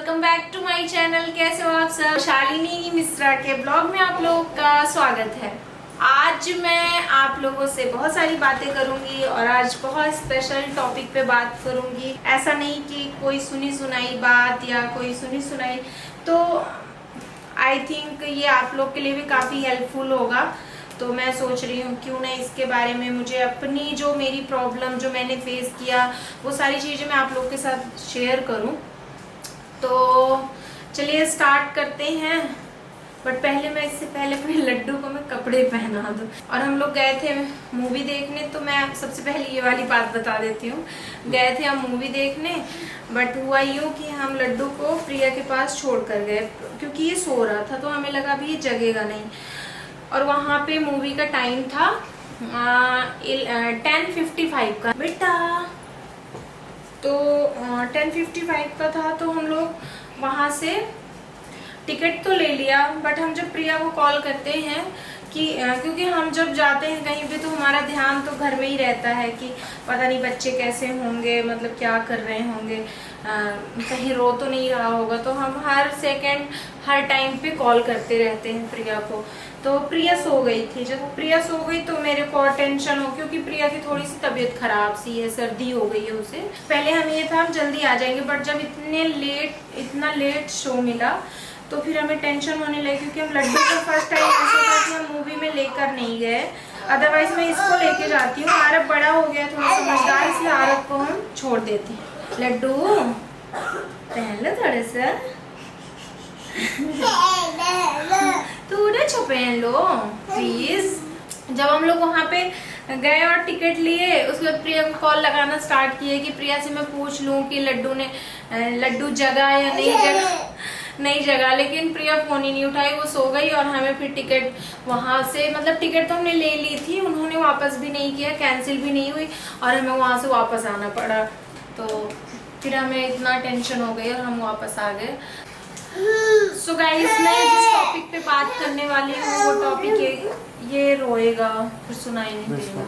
Welcome back to my channel. कैसे हो आप सब? शालिनी मिश्रा के ब्लॉग में आप लोगों का स्वागत है। आज मैं आप लोगों से बहुत सारी बातें करूंगी और आज बहुत स्पेशल टॉपिक पे बात करूंगी। ऐसा नहीं कि कोई सुनी सुनाई बात या कोई सुनी सुनाई, तो आई थिंक ये आप लोग के लिए भी काफ़ी हेल्पफुल होगा। तो मैं सोच रही हूँ क्यों ना इसके बारे में मुझे अपनी जो मेरी प्रॉब्लम जो मैंने फेस किया वो सारी चीज़ें मैं आप लोग के साथ शेयर करूँ। तो चलिए स्टार्ट करते हैं। बट पहले मैं इससे पहले अपने लड्डू को मैं कपड़े पहना दूँ। और हम लोग गए थे मूवी देखने, तो मैं सबसे पहले ये वाली बात बता देती हूँ। गए थे हम मूवी देखने, बट हुआ यूँ कि हम लड्डू को प्रिया के पास छोड़ कर गए क्योंकि ये सो रहा था, तो हमें लगा भी ये जगेगा नहीं। और वहाँ पे मूवी का टाइम था 10:55 का बेटा। तो 10:55 का था, तो हम लोग वहाँ से टिकट तो ले लिया। बट हम जब प्रिया को कॉल करते हैं कि क्योंकि हम जब जाते हैं कहीं पे तो हमारा ध्यान तो घर में ही रहता है कि पता नहीं बच्चे कैसे होंगे, मतलब क्या कर रहे होंगे, कहीं रो तो नहीं रहा होगा। तो हम हर सेकंड हर टाइम पे कॉल करते रहते हैं प्रिया को। तो प्रिया सो गई थी। जब प्रिया सो गई तो मेरे को टेंशन हो, क्योंकि प्रिया की थोड़ी सी तबीयत खराब सी है, सर्दी हो गई है उसे। पहले हमें ये था हम जल्दी आ जाएंगे, बट जब इतना लेट शो मिला तो फिर हमें टेंशन होने लगी, क्योंकि हम लड्डू को फर्स्ट टाइम ऐसा था कि हम मूवी में लेकर नहीं गए। अदरवाइज मैं इसको लेके जाती हूँ। आरब बड़ा हो गया, थोड़ा समझदार, इसलिए आरब को हम छोड़ देते हैं। लड्डू पहन लो थोड़ा सा, थोड़ा सा पहन लो प्लीज। जब हम लोग वहाँ पे गए और टिकट लिए, उसके बाद प्रिया को कॉल लगाना स्टार्ट किए कि प्रिया से मैं पूछ लूँ कि लड्डू जगा या नहीं जगा। लेकिन प्रिया फोन ही नहीं उठाई, वो सो गई। और हमें फिर टिकट वहाँ से, मतलब टिकट तो हमने ले ली थी, उन्होंने वापस भी नहीं किया, कैंसिल भी नहीं हुई, और हमें वहाँ से वापस आना पड़ा। तो फिर हमें इतना टेंशन हो गई और हम वापस आ गए। सो गाइस, मैं जिस टॉपिक पे बात करने वाली हूँ वो टॉपिक ये रोएगा, फिर सुनाई नहीं देगा।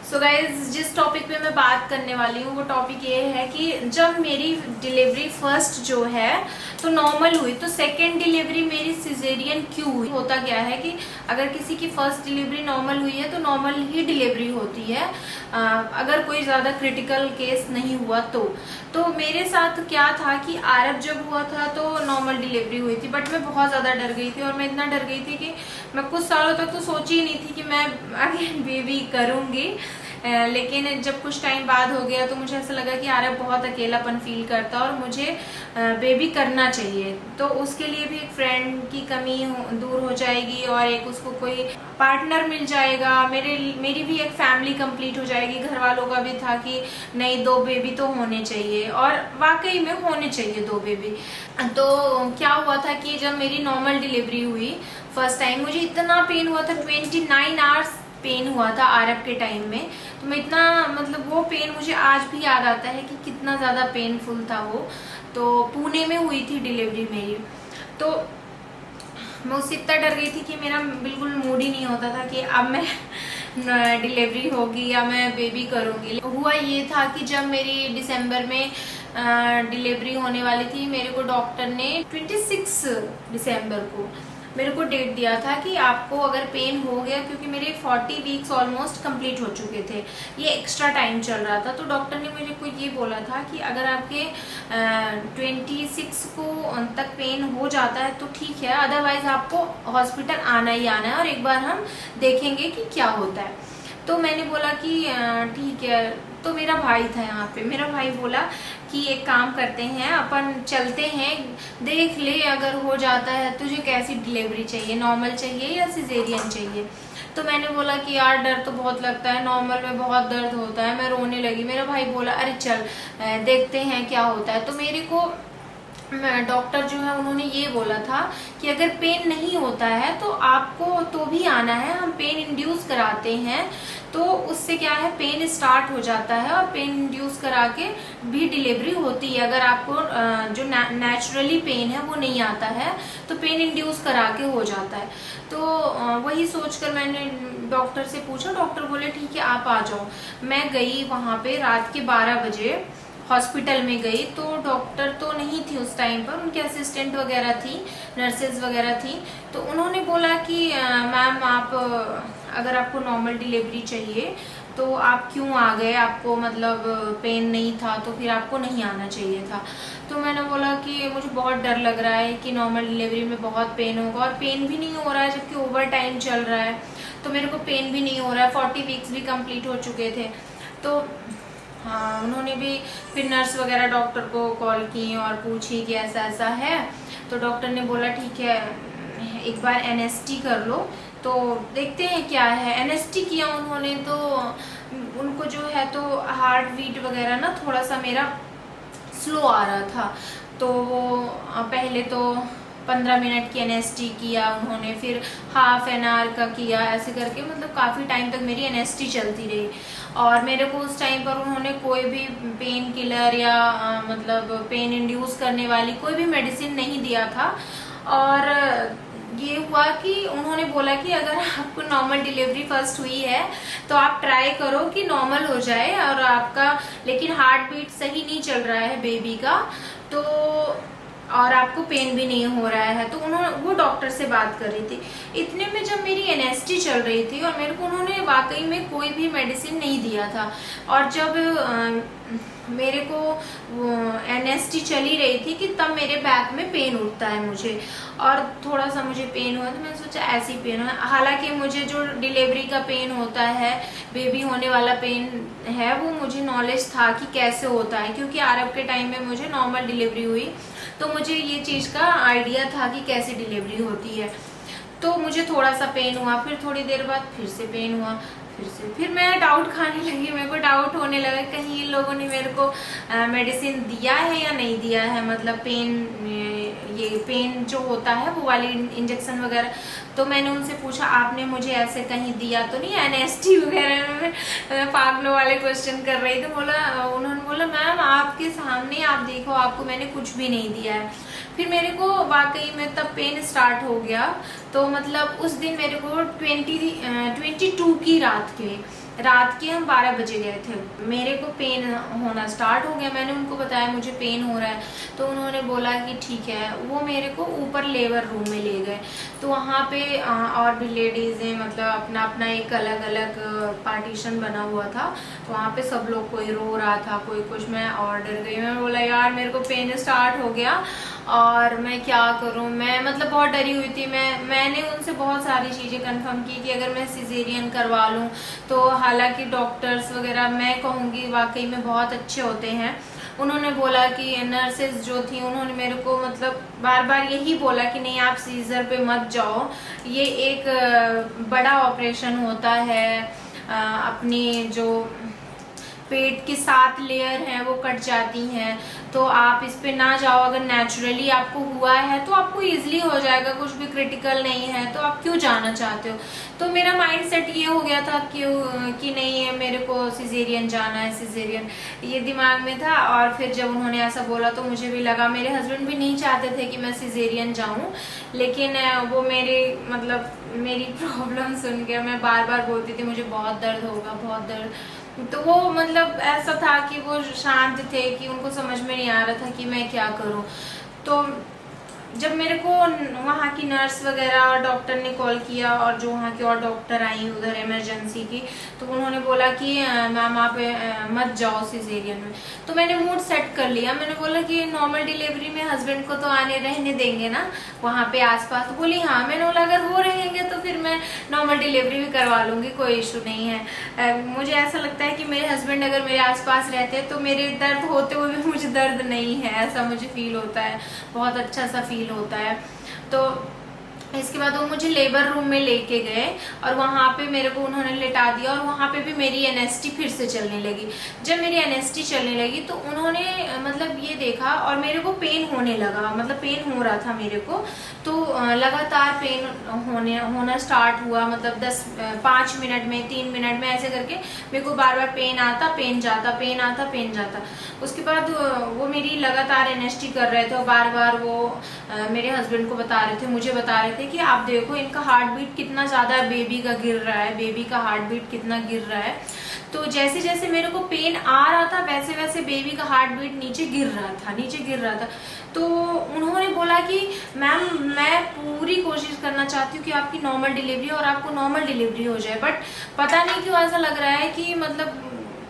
सो गाइज, जिस टॉपिक पे मैं बात करने वाली हूँ वो टॉपिक ये है कि जब मेरी डिलीवरी फर्स्ट जो है तो नॉर्मल हुई, तो सेकेंड डिलीवरी मेरी सिजेरियन क्यों हुई। होता क्या है कि अगर किसी की फर्स्ट डिलीवरी नॉर्मल हुई है तो नॉर्मल ही डिलीवरी होती है, अगर कोई ज़्यादा क्रिटिकल केस नहीं हुआ तो मेरे साथ क्या था कि आरब जब हुआ था तो नॉर्मल डिलीवरी हुई थी, बट मैं बहुत ज़्यादा डर गई थी। और मैं इतना डर गई थी कि मैं कुछ सालों तक तो सोची ही नहीं थी कि मैं आगे बेबी करूँगी। लेकिन जब कुछ टाइम बाद हो गया तो मुझे ऐसा लगा कि आरब बहुत अकेलापन फील करता और मुझे बेबी करना चाहिए। तो उसके लिए भी एक फ्रेंड की कमी दूर हो जाएगी और एक उसको कोई पार्टनर मिल जाएगा। मेरी भी एक फैमिली कंप्लीट हो जाएगी। घर वालों का भी था कि नहीं, 2 बेबी तो होने चाहिए, और वाकई में होने चाहिए 2 बेबी। तो क्या हुआ था कि जब मेरी नॉर्मल डिलीवरी हुई फर्स्ट टाइम, मुझे इतना पेन हुआ था, 29 आवर्स पेन हुआ था आरब के टाइम में। तो मैं इतना, मतलब वो पेन मुझे आज भी याद आता है कि कितना ज़्यादा पेनफुल था वो। तो पुणे में हुई थी डिलीवरी मेरी। तो मैं उससे इतना डर गई थी कि मेरा बिल्कुल मूड ही नहीं होता था कि अब मैं डिलीवरी होगी या मैं बेबी करूँगी। हुआ ये था कि जब मेरी दिसंबर में डिलीवरी होने वाली थी, मेरे को डॉक्टर ने 26 दिसंबर को मेरे को डेट दिया था कि आपको अगर पेन हो गया, क्योंकि मेरे 40 वीक्स ऑलमोस्ट कंप्लीट हो चुके थे, ये एक्स्ट्रा टाइम चल रहा था। तो डॉक्टर ने मुझे को ये बोला था कि अगर आपके 26 को तक पेन हो जाता है तो ठीक है, अदरवाइज आपको हॉस्पिटल आना ही आना है और एक बार हम देखेंगे कि क्या होता है। तो मैंने बोला कि ठीक है। तो मेरा भाई था यहाँ पे, मेरा भाई बोला कि एक काम करते हैं, अपन चलते हैं, देख ले अगर हो जाता है तुझे कैसी डिलीवरी चाहिए, नॉर्मल चाहिए या सिजेरियन चाहिए। तो मैंने बोला कि यार डर तो बहुत लगता है, नॉर्मल में बहुत दर्द होता है। मैं रोने लगी। मेरा भाई बोला अरे चल देखते हैं क्या होता है। तो मेरे को डॉक्टर जो है उन्होंने ये बोला था कि अगर पेन नहीं होता है तो आपको तो भी आना है, हम पेन इंड्यूस कराते हैं। तो उससे क्या है, पेन स्टार्ट हो जाता है और पेन इंड्यूस करा के भी डिलीवरी होती है। अगर आपको जो नेचुरली पेन है वो नहीं आता है तो पेन इंड्यूस करा के हो जाता है। तो वही सोचकर मैंने डॉक्टर से पूछा। डॉक्टर बोले ठीक है आप आ जाओ। मैं गई वहाँ पे रात के 12 बजे हॉस्पिटल में गई तो डॉक्टर तो नहीं थी उस टाइम पर, उनके असिस्टेंट वगैरह थी, नर्सेज वगैरह थी। तो उन्होंने बोला कि मैम आप अगर आपको नॉर्मल डिलीवरी चाहिए तो आप क्यों आ गए, आपको मतलब पेन नहीं था तो फिर आपको नहीं आना चाहिए था। तो मैंने बोला कि मुझे बहुत डर लग रहा है कि नॉर्मल डिलीवरी में बहुत पेन होगा, और पेन भी नहीं हो रहा है जबकि ओवर टाइम चल रहा है, तो मेरे को पेन भी नहीं हो रहा है, 40 वीक्स भी कंप्लीट हो चुके थे। तो हाँ, उन्होंने भी फिर नर्स वगैरह डॉक्टर को कॉल की और पूछी कि ऐसा ऐसा है। तो डॉक्टर ने बोला ठीक है एक बार एनएसटी कर लो तो देखते हैं क्या है। एनएसटी किया उन्होंने तो उनको जो है तो हार्ट बीट वगैरह ना थोड़ा सा मेरा स्लो आ रहा था। तो वो पहले तो 15 मिनट की एनएसटी किया उन्होंने, फिर हाफ एन आवर का किया, ऐसे करके मतलब काफ़ी टाइम तक मेरी एनएसटी चलती रही। और मेरे को उस टाइम पर उन्होंने कोई भी पेन किलर या मतलब पेन इंड्यूस करने वाली कोई भी मेडिसिन नहीं दिया था। और ये हुआ कि उन्होंने बोला कि अगर आपको नॉर्मल डिलीवरी फर्स्ट हुई है तो आप ट्राई करो कि नॉर्मल हो जाए, और आपका लेकिन हार्ट बीट सही नहीं चल रहा है बेबी का, तो और आपको पेन भी नहीं हो रहा है। तो उन्होंने वो डॉक्टर से बात कर रही थी। इतने में जब मेरी एनएसटी चल रही थी और मेरे को उन्होंने वाकई में कोई भी मेडिसिन नहीं दिया था, और जब मेरे को एनएसटी चली रही थी कि तब मेरे बैक में पेन उठता है मुझे, और थोड़ा सा मुझे पेन हुआ तो मैंने सोचा ऐसी पेन है। हालांकि मुझे जो डिलीवरी का पेन होता है, बेबी होने वाला पेन है, वो मुझे नॉलेज था कि कैसे होता है, क्योंकि आरब के टाइम में मुझे नॉर्मल डिलीवरी हुई तो मुझे ये चीज़ का आइडिया था कि कैसे डिलीवरी होती है। तो मुझे थोड़ा सा पेन हुआ, फिर थोड़ी देर बाद फिर से पेन हुआ, फिर मैं डाउट खाने लगी, मेरे को डाउट होने लगा कहीं इन लोगों ने मेरे को मेडिसिन दिया है या नहीं दिया है, मतलब ये पेन जो होता है वो वाली इंजेक्शन वगैरह। तो मैंने उनसे पूछा आपने मुझे ऐसे कहीं दिया तो नहीं, एनएसटी वगैरह में पागलों वाले क्वेश्चन कर रही थी। उन्होंने बोला मैम आपके सामने आप देखो, आपको मैंने कुछ भी नहीं दिया है। फिर मेरे को वाकई में तब पेन स्टार्ट हो गया। तो मतलब उस दिन मेरे को 22 की रात के हम 12 बजे गए थे, मेरे को पेन होना स्टार्ट हो गया। मैंने उनको बताया मुझे पेन हो रहा है, तो उन्होंने बोला कि ठीक है। वो मेरे को ऊपर लेबर रूम में ले गए, तो वहाँ पे और भी लेडीज़ हैं, मतलब अपना अपना एक अलग अलग पार्टीशन बना हुआ था। तो वहाँ पे सब लोग, कोई रो रहा था, कोई कुछ। मैं और डर गई, मैं बोला यार मेरे को पेन स्टार्ट हो गया और मैं क्या करूं। मैं मतलब बहुत डरी हुई थी। मैंने उनसे बहुत सारी चीज़ें कंफर्म की कि अगर मैं सिजेरियन करवा लूं तो, हालांकि डॉक्टर्स वगैरह मैं कहूँगी वाकई में बहुत अच्छे होते हैं। उन्होंने बोला कि नर्सेज जो थी उन्होंने मेरे को मतलब बार बार यही बोला कि नहीं आप सीजर पे मत जाओ, ये एक बड़ा ऑपरेशन होता है, अपनी जो पेट की 7 लेयर हैं वो कट जाती हैं, तो आप इस पे ना जाओ। अगर नेचुरली आपको हुआ है तो आपको इजीली हो जाएगा, कुछ भी क्रिटिकल नहीं है, तो आप क्यों जाना चाहते हो। तो मेरा माइंड सेट ये हो गया था कि नहीं मेरे को सिजेरियन जाना है, सिजेरियन ये दिमाग में था। और फिर जब उन्होंने ऐसा बोला तो मुझे भी लगा, मेरे हस्बैंड भी नहीं चाहते थे कि मैं सिजेरियन जाऊँ, लेकिन वो मेरी प्रॉब्लम सुन के मैं बार बार बोलती थी मुझे बहुत दर्द होगा, बहुत दर्द। तो वो मतलब ऐसा था कि वो शांत थे कि उनको समझ में नहीं आ रहा था कि मैं क्या करूं। तो जब मेरे को वहाँ की नर्स वगैरह और डॉक्टर ने कॉल किया, और जो वहाँ की और डॉक्टर आई उधर इमरजेंसी की, तो उन्होंने बोला कि मैम आप मत जाओ सिजेरियन में। तो मैंने मूड सेट कर लिया, मैंने बोला कि नॉर्मल डिलीवरी में हस्बैंड को तो आने रहने देंगे ना वहाँ पे आसपास। तो बोली हाँ। मैंने बोला अगर वो रहेंगे तो फिर मैं नॉर्मल डिलीवरी भी करवा लूँगी, कोई इशू नहीं है। मुझे ऐसा लगता है कि मेरे हस्बैंड अगर मेरे आसपास रहते तो मेरे दर्द होते हुए भी मुझे दर्द नहीं है, ऐसा मुझे फील होता है, बहुत अच्छा सा फील होता है। तो इसके बाद वो मुझे लेबर रूम में लेके गए और वहाँ पे मेरे को उन्होंने लेटा दिया, और वहाँ पे भी मेरी एनएसटी फिर से चलने लगी। जब मेरी एनएसटी चलने लगी तो उन्होंने मतलब ये देखा और मेरे को पेन होने लगा, मतलब पेन हो रहा था मेरे को। तो लगातार पेन होना स्टार्ट हुआ, मतलब 5 मिनट में, 3 मिनट में, ऐसे करके मेरे को बार बार पेन आता, पेन जाता, पेन आता, पेन जाता। उसके बाद वो मेरी लगातार एनएसटी कर रहे थे और बार बार वो मेरे हस्बैंड को बता रहे थे, मुझे बता रहे थे कि आप देखो इनका हार्ट बीट कितना ज़्यादा बेबी का गिर रहा है, बेबी का हार्ट बीट कितना गिर रहा है। तो जैसे जैसे मेरे को पेन आ रहा था वैसे वैसे बेबी का हार्ट बीट नीचे गिर रहा था। तो उन्होंने बोला कि मैम मैं पूरी कोशिश करना चाहती हूँ कि आपकी नॉर्मल डिलीवरी और आपको नॉर्मल डिलीवरी हो जाए, बट पता नहीं क्यों ऐसा लग रहा है कि मतलब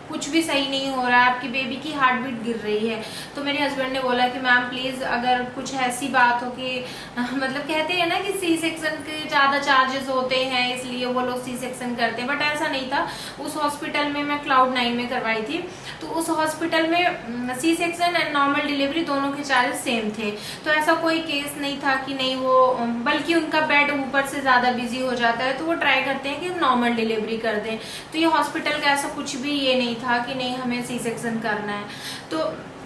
कुछ भी सही नहीं हो रहा है, आपकी बेबी की हार्ट बीट गिर रही है। तो मेरे हस्बैंड ने बोला कि मैम प्लीज़ अगर कुछ ऐसी बात हो कि मतलब कहते हैं ना कि सी सेक्शन के ज़्यादा चार्जेस होते हैं इसलिए वो लोग सी सेक्शन करते हैं, बट ऐसा नहीं था। उस हॉस्पिटल में मैं Cloud9 में करवाई थी, तो उस हॉस्पिटल में C section and normal delivery दोनों के चार्जेस सेम थे। तो ऐसा कोई केस नहीं था कि नहीं वो, बल्कि उनका बेड ऊपर से ज़्यादा बिजी हो जाता है तो वो ट्राई करते हैं कि नॉर्मल डिलीवरी कर दें। तो ये हॉस्पिटल का ऐसा कुछ भी ये नहीं था कि नहीं हमें सी सेक्शन करना है। तो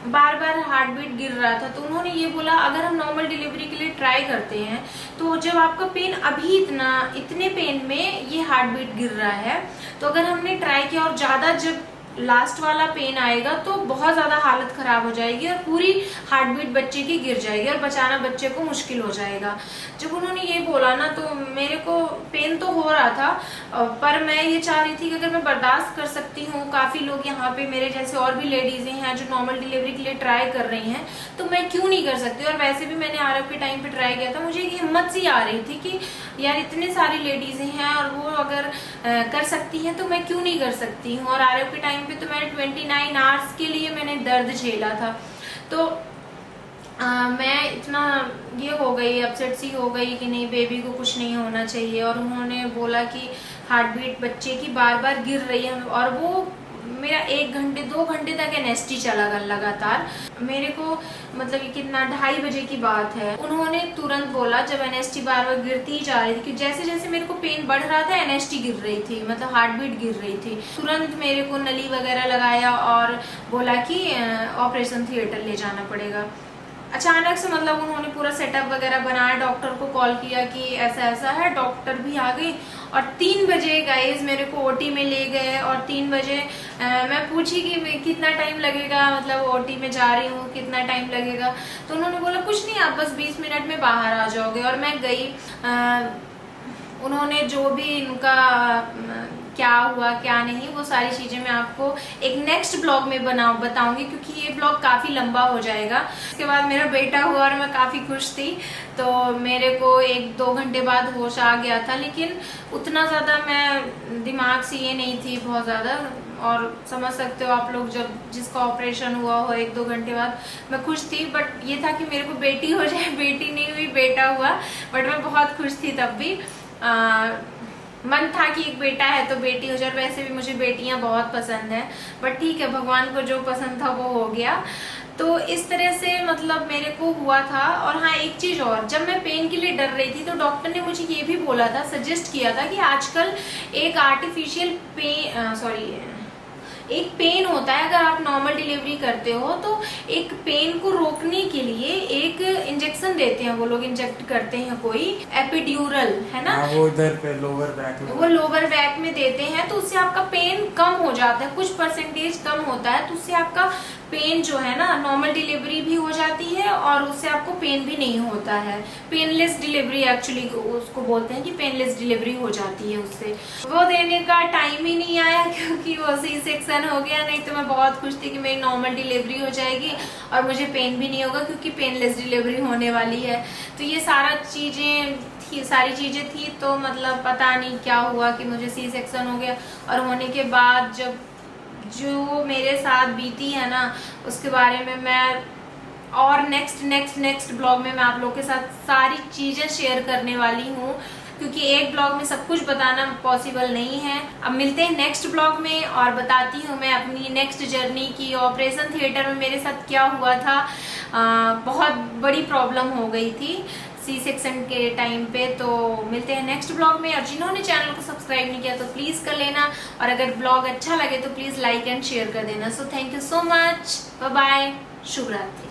बार बार हार्ट बीट गिर रहा था, तो उन्होंने ये बोला अगर हम नॉर्मल डिलीवरी के लिए ट्राई करते हैं तो जब आपका पेन अभी इतने पेन में ये हार्ट बीट गिर रहा है, तो अगर हमने ट्राई किया और ज़्यादा जब लास्ट वाला पेन आएगा तो बहुत ज़्यादा हालत ख़राब हो जाएगी और पूरी हार्ट बीट बच्चे की गिर जाएगी और बचाना बच्चे को मुश्किल हो जाएगा। जब उन्होंने ये बोला ना तो मेरे को पेन तो हो रहा था, पर मैं ये चाह रही थी कि अगर मैं बर्दाश्त कर सकती हूँ, काफ़ी लोग यहाँ पे मेरे जैसे और भी लेडीज़ें हैं जो नॉर्मल डिलीवरी के लिए ट्राई कर रही हैं, तो मैं क्यों नहीं कर सकती। और वैसे भी मैंने आरएफ के टाइम पे ट्राई किया था, मुझे एक हिम्मत सी आ रही थी कि यार इतने सारी लेडीज़ें हैं और वो अगर कर सकती हैं तो मैं क्यों नहीं कर सकती हूँ। और आरएफ के टाइम पे तो मैंने 29 आवर्स के लिए मैंने दर्द झेला था। तो मैं इतना ये हो गई, अपसेट सी हो गई कि नहीं बेबी को कुछ नहीं होना चाहिए। और उन्होंने बोला कि हार्ट बीट बच्चे की बार बार गिर रही है और वो मेरा 1 घंटे 2 घंटे तक एनएसटी चला लगातार। मेरे को मतलब ये कितना 2:30 बजे की बात है, उन्होंने तुरंत बोला जब एनएसटी बार बार गिरती ही जा रही थी कि जैसे जैसे मेरे को पेन बढ़ रहा था एनएसटी गिर रही थी, मतलब हार्ट बीट गिर रही थी। तुरंत मेरे को नली वगैरह लगाया और बोला कि ऑपरेशन थिएटर ले जाना पड़ेगा। अचानक से मतलब उन्होंने पूरा सेटअप वगैरह बनाया, डॉक्टर को कॉल किया कि ऐसा ऐसा है, डॉक्टर भी आ गई। और 3 बजे गाइस मेरे को ओटी में ले गए और 3 बजे मैं पूछी कि कितना टाइम लगेगा, मतलब ओटी में जा रही हूँ कितना टाइम लगेगा, तो उन्होंने बोला कुछ नहीं आप बस 20 मिनट में बाहर आ जाओगे। और मैं गई, उन्होंने जो भी इनका क्या हुआ क्या नहीं वो सारी चीज़ें मैं आपको एक नेक्स्ट ब्लॉग में बताऊंगी, क्योंकि ये ब्लॉग काफ़ी लंबा हो जाएगा। इसके बाद मेरा बेटा हुआ और मैं काफ़ी खुश थी, तो मेरे को 1-2 घंटे बाद होश आ गया था, लेकिन उतना ज़्यादा मैं दिमाग से ये नहीं थी बहुत ज़्यादा। और समझ सकते हो आप लोग जब जिसका ऑपरेशन हुआ हो 1-2 घंटे बाद, मैं खुश थी, बट ये था कि मेरे को बेटी हो जाए, बेटी नहीं हुई बेटा हुआ, बट मैं बहुत खुश थी तब भी। मन था कि एक बेटा है तो बेटी हो जाए, वैसे भी मुझे बेटियां बहुत पसंद है, बट ठीक है भगवान को जो पसंद था वो हो गया। तो इस तरह से मतलब मेरे को हुआ था। और हाँ एक चीज़ और, जब मैं पेन के लिए डर रही थी तो डॉक्टर ने मुझे ये भी बोला था, सजेस्ट किया था कि आजकल एक आर्टिफिशियल एक पेन होता है, अगर आप नॉर्मल डिलीवरी करते हो तो एक पेन को रोकने के लिए एक इंजेक्शन देते हैं, वो लोग इंजेक्ट करते हैं, कोई एपिड्यूरल है ना, वो इधर पे लोअर बैक में, वो लोअर बैक में देते हैं, तो उससे आपका पेन कम हो जाता है, कुछ परसेंटेज कम होता है, तो उससे आपका पेन जो है ना नॉर्मल डिलीवरी भी हो जाती है और उससे आपको पेन भी नहीं होता है। पेनलेस डिलीवरी एक्चुअली उसको बोलते हैं कि पेनलेस डिलीवरी हो जाती है उससे। वो देने का टाइम ही नहीं आया क्योंकि वो सी सेक्शन हो गया, नहीं तो मैं बहुत खुश थी कि मेरी नॉर्मल डिलीवरी हो जाएगी और मुझे पेन भी नहीं होगा क्योंकि पेनलेस डिलीवरी होने वाली है। तो ये सारी चीज़ें थी, तो मतलब पता नहीं क्या हुआ कि मुझे सी सेक्शन हो गया। और होने के बाद जब जो मेरे साथ बीती है ना उसके बारे में मैं और नेक्स्ट ब्लॉग में मैं आप लोग के साथ सारी चीज़ें शेयर करने वाली हूँ, क्योंकि एक ब्लॉग में सब कुछ बताना पॉसिबल नहीं है। अब मिलते हैं नेक्स्ट ब्लॉग में और बताती हूँ मैं अपनी नेक्स्ट जर्नी की। ऑपरेशन थिएटर में मेरे साथ क्या हुआ था, बहुत बड़ी प्रॉब्लम हो गई थी सी सेक्शन के टाइम पे। तो मिलते हैं नेक्स्ट ब्लॉग में, और जिन्होंने चैनल को सब्सक्राइब नहीं किया तो प्लीज़ कर लेना, और अगर ब्लॉग अच्छा लगे तो प्लीज़ लाइक एंड शेयर कर देना। So thank you so much, bye bye, शुभ रात्रि।